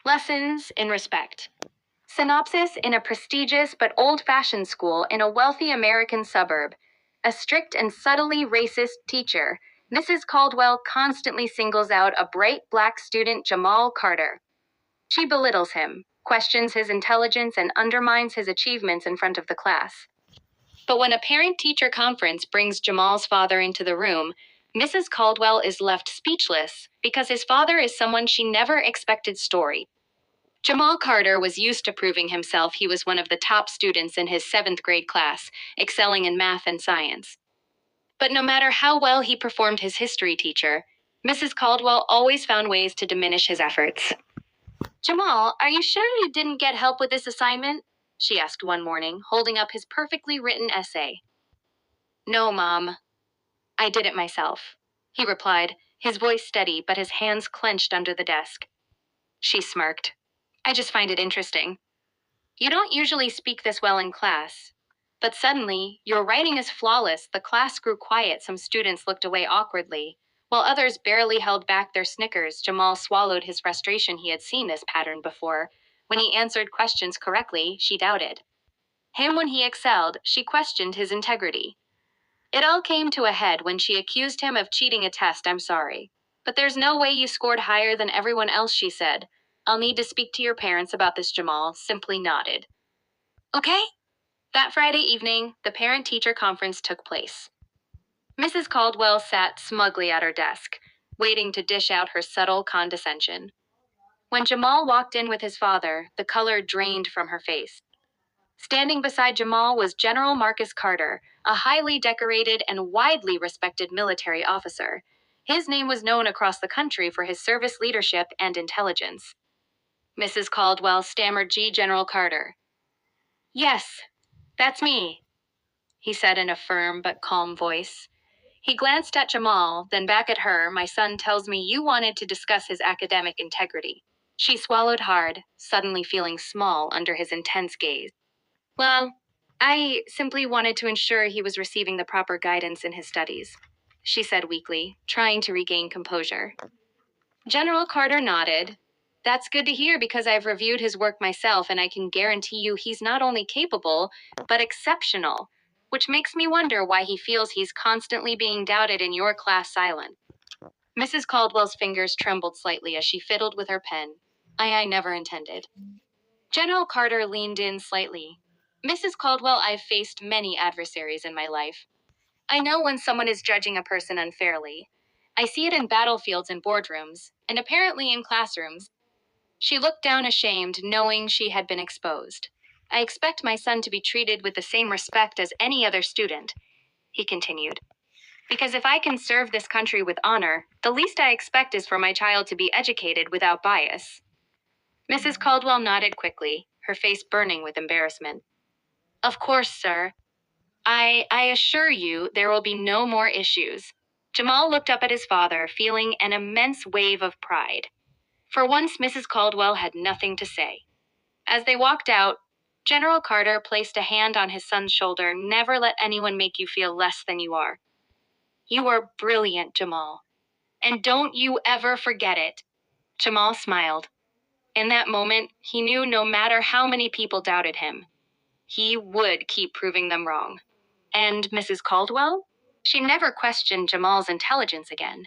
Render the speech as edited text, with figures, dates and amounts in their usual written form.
Lessons in respect. Synopsis: in a prestigious but old-fashioned school in a wealthy American suburb, a strict and subtly racist teacher, Mrs. Caldwell constantly singles out a bright black student, Jamal Carter. She belittles him, questions his intelligence, and undermines his achievements in front of the class. But when a parent-teacher conference brings Jamal's father into the room, Mrs. Caldwell is left speechless because his father is someone she never expected. Story. Jamal Carter was used to proving himself. He was one of the top students in his 7th grade class, excelling in math and science. But no matter how well he performed, his history teacher, Mrs. Caldwell, always found ways to diminish his efforts. "Jamal, are you sure you didn't get help with this assignment?" she asked one morning, holding up his perfectly written essay. "No, Mom. I did it myself," he replied, his voice steady but his hands clenched under the desk. She smirked. "I just find it interesting. You don't usually speak this well in class, but suddenly your writing is flawless." The class grew quiet. Some students looked away awkwardly, while others barely held back their snickers. Jamal swallowed his frustration. He had seen this pattern before. When he answered questions correctly, she doubted him. When he excelled, she questioned his integrity. It all came to a head when she accused him of cheating a test. "I'm sorry, but there's no way you scored higher than everyone else," she said. "I'll need to speak to your parents about this." Jamal simply nodded. "Okay." That Friday evening, the parent-teacher conference took place. Mrs. Caldwell sat smugly at her desk, waiting to dish out her subtle condescension. When Jamal walked in with his father, the color drained from her face. Standing beside Jamal was General Marcus Carter, a highly decorated and widely respected military officer. His name was known across the country for his service leadership and intelligence. Mrs. Caldwell stammered, "General Carter." "Yes, that's me," he said in a firm but calm voice. He glanced at Jamal, then back at her. "My son tells me you wanted to discuss his academic integrity." She swallowed hard, suddenly feeling small under his intense gaze. "Well, I simply wanted to ensure he was receiving the proper guidance in his studies," she said weakly, trying to regain composure. General Carter nodded. "That's good to hear, because I've reviewed his work myself, and I can guarantee you he's not only capable, but exceptional, which makes me wonder why he feels he's constantly being doubted in your class." Silent. Mrs. Caldwell's fingers trembled slightly as she fiddled with her pen. I never intended." General Carter leaned in slightly. "Mrs. Caldwell, I've faced many adversaries in my life. I know when someone is judging a person unfairly. I see it in battlefields and boardrooms, and apparently in classrooms." She looked down, ashamed, knowing she had been exposed. "I expect my son to be treated with the same respect as any other student," he continued. "Because if I can serve this country with honor, the least I expect is for my child to be educated without bias." Mrs. Caldwell nodded quickly, her face burning with embarrassment. "Of course, sir. I assure you there will be no more issues." Jamal looked up at his father, feeling an immense wave of pride. For once, Mrs. Caldwell had nothing to say. As they walked out, General Carter placed a hand on his son's shoulder. "Never let anyone make you feel less than you are. You are brilliant, Jamal. And don't you ever forget it." Jamal smiled. In that moment, he knew no matter how many people doubted him, he would keep proving them wrong. And Mrs. Caldwell? She never questioned Jamal's intelligence again.